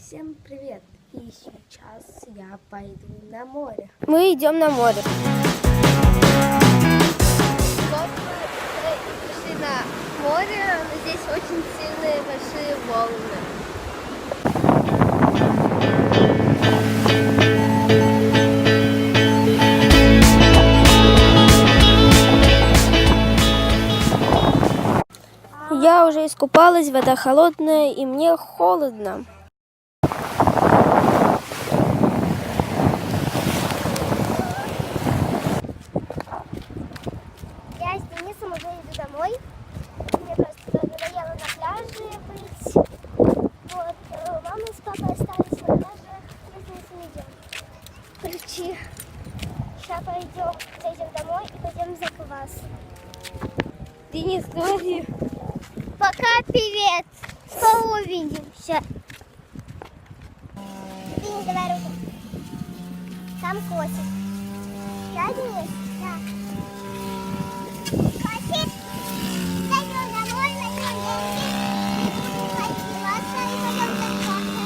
Всем привет! И сейчас я пойду на море. Мы идем на море. Вот мы пришли на море, но здесь очень сильные большие волны. Я уже искупалась, вода холодная, и мне холодно. Я с Денисом уже иду домой. Мне просто надоело на пляже быть. Вот, мама с папой остались на пляже, мы с Денисом идем. Короче, сейчас зайдем домой и пойдем за квас. Денис, говори. Пока, привет! Скоро увидимся. Денис, давай руку. Там котик. Да, Денис? Да. Котик, зайдем домой, возьмем деньги, подпиваться и пойдем закупаться.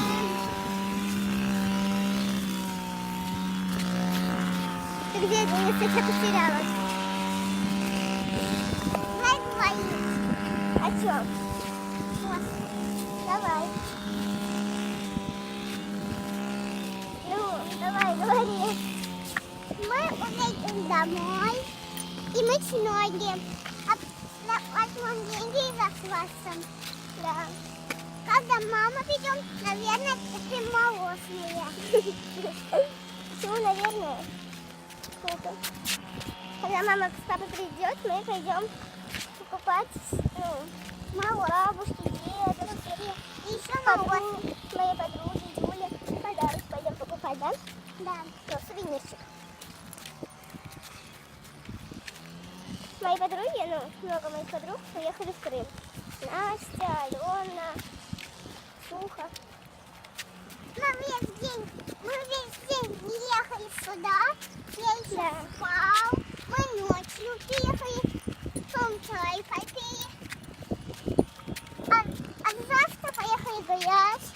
Ты где, Денис? Я тебя потеряла. Давай говорить. О чем? Давай. Ну, давай, говори. Мы уедем домой, и мы с ноги возьмем деньги за квасом. Да. Когда мама придем, наверное, ты молочные. Почему, наверное? Когда мама с папой придет, мы пойдем покупать бабушки, дедушки, и еще подруги, моей подруги, Юля. Подарок пойдем покупать, да? Да. Ну, сувенирчик. Мои подруги, много моих подруг поехали в Крым. Настя, Алена, Суха. Мы весь день ехали сюда, я еще спал, мы ночью приехали, потом чай попили. А завтра поехали гулять.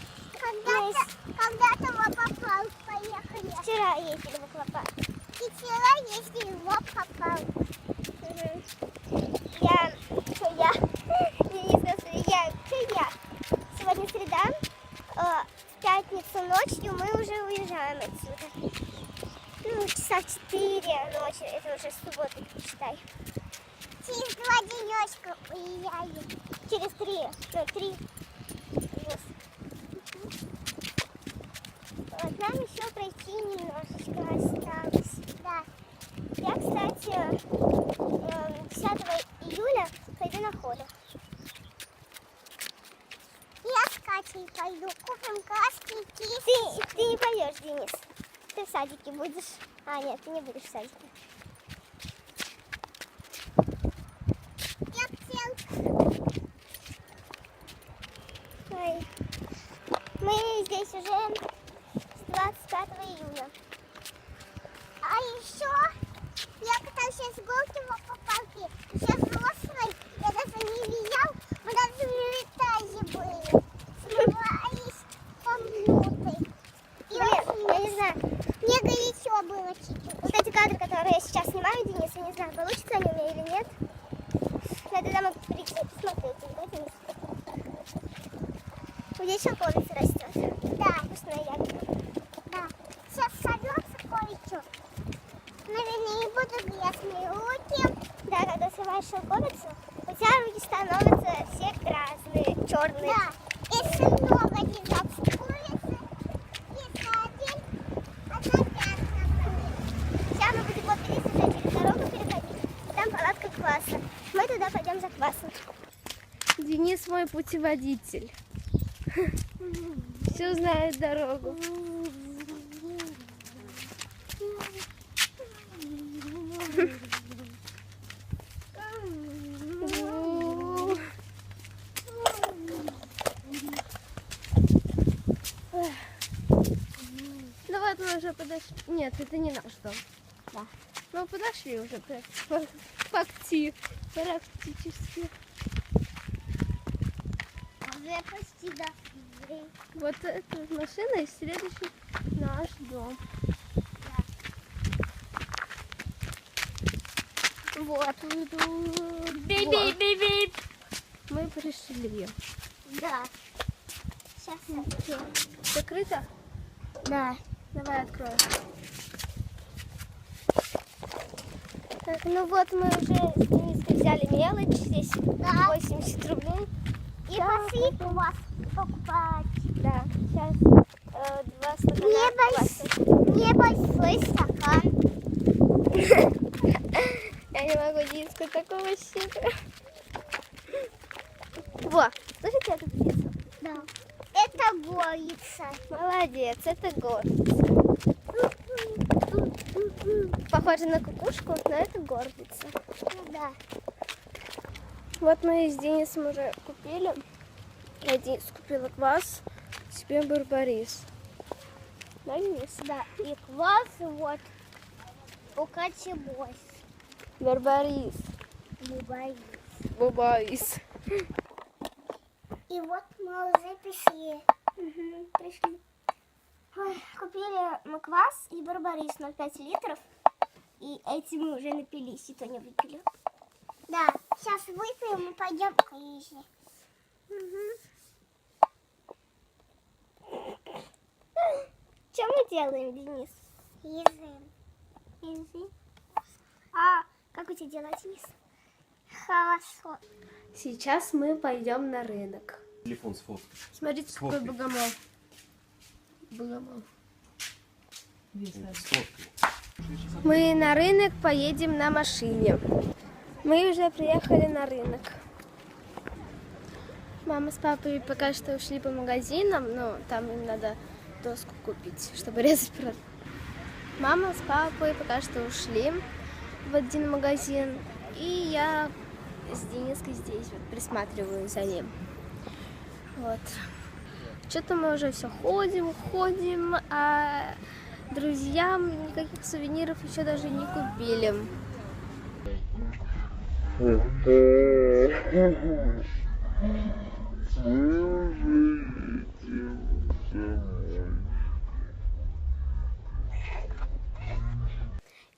Когда-то в аквапарк поехали. Вчера ездили в аквапарк. И вчера ездили в аквапарк. Я. Сегодня среда. В пятницу ночью мы уже уезжаем отсюда. Часа 4 ночи. Это уже суббота, считай. Через 2 денечка уезжаем. Через 3. Вот, нам еще пройти немножечко осталось. Да. Я, кстати, 10 июля пойду на ходах. Я с Катей пойду. Купим краски и кисти. Ты не пойдешь, Денис. Ты в садике будешь. А, нет, ты не будешь в садике. Ой. Мы здесь уже с 25 июля. А еще я катаюсь с горки в аквапарке. Еще взрослый, я даже не видел, мы даже в Витазе были. Смывались комнаты. Я не знаю, мне горячо было чуть-чуть. Вот эти кадры, которые я сейчас снимаю, Денис, я не знаю, получится они у меня или нет. Надо домой прийти и посмотреть, да, Денис? Здесь шелковица растет. Да. Вкусная ягода. Да. Сейчас сорвется кое-что. Наверное, не будут грязные руки. Да, когда срываешь шелковицу, у тебя руки становятся все грязные, черные. Да. Если много лежат с курицы, если одна пятна будет. Сейчас мы будем вот пересажать через дорогу переходить. Там палатка кваса. Мы туда пойдем за квасом. Денис мой путеводитель. Все знает дорогу. Ну вот мы уже подошли. Нет, это не наш дом. Да. Мы подошли уже практически. Уже почти дошли. Вот эта машина и следующий наш дом. Вот. Бип-бип-бип-бип. Мы пришли. Да. Сейчас открою. Закрыто? Да. Давай откроем. Так, ну вот мы уже с Дениской взяли мелочь. Здесь 80 рублей. И пошли у вас покупать. Да, сейчас 2 стакана. Небольшой стакан. Я не могу, Динска, такого щита. Во, слышите эту птицу? Да. Это горица. Молодец, это гордица. Похоже на кукушку, но это гордица. Да. Вот мы с Денисом уже купили. Я Денис купила квас, себе барбарис. Да, Денис? Да. И квас вот. У Кати бось. Барбарис. Бубай. Бубарис. И вот мы уже пришли. Пришли. Ой, купили мы квас и барбарис 0,5 литров. И эти мы уже напились, и то не выпили. Да, сейчас выпьем и пойдем к Лизе. Что мы делаем, Денис? Езжим. А как у тебя дела, Денис? Хорошо. Сейчас мы пойдем на рынок. Телефон сфоткай. Смотрите, какой Сфоткай. богомол. Богомол. Сфоткай. Мы на рынок поедем на машине. Мы уже приехали на рынок. Мама с папой пока что ушли по магазинам, но там им надо доску купить, чтобы резать продукты. Мама с папой пока что ушли в один магазин, и я с Дениской здесь вот присматриваю за ним. Вот. Что-то мы уже все ходим, а друзьям никаких сувениров еще даже не купили.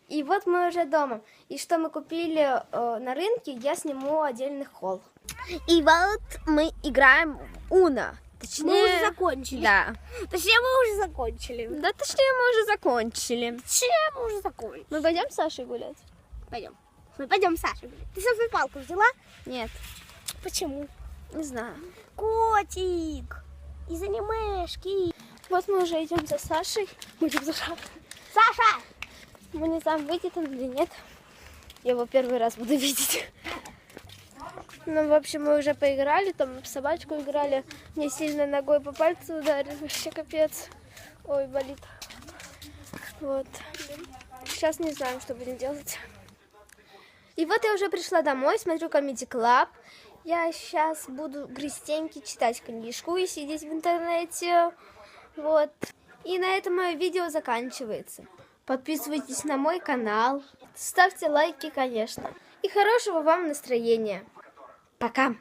И вот мы уже дома. И что мы купили на рынке, я сниму отдельный холл. И вот мы играем в Уно. Точнее, Мы уже закончили. Да. Точнее, мы уже закончили. Да, точнее, мы уже закончили. Точнее, мы уже закончили. Мы пойдем с Сашей гулять? Пойдем. Мы пойдем с Сашей гулять. Ты свою палку взяла? Нет, Почему? не знаю. Котик! Из анимешки. Вот мы уже идем за Сашей. Мы идем за Сашей. Саша! Мы не знаем, выйдет он или нет. Я его первый раз буду видеть. Ну, в общем, мы уже поиграли, там в собачку играли. Мне сильно ногой по пальцу ударили, вообще капец. Ой, болит. Вот. Сейчас не знаем, что будем делать. И вот я уже пришла домой, смотрю Comedy Club. Я сейчас буду грызтеньки читать книжку и сидеть в интернете. Вот. И на этом мое видео заканчивается. Подписывайтесь на мой канал, ставьте лайки, конечно. И хорошего вам настроения. Пока!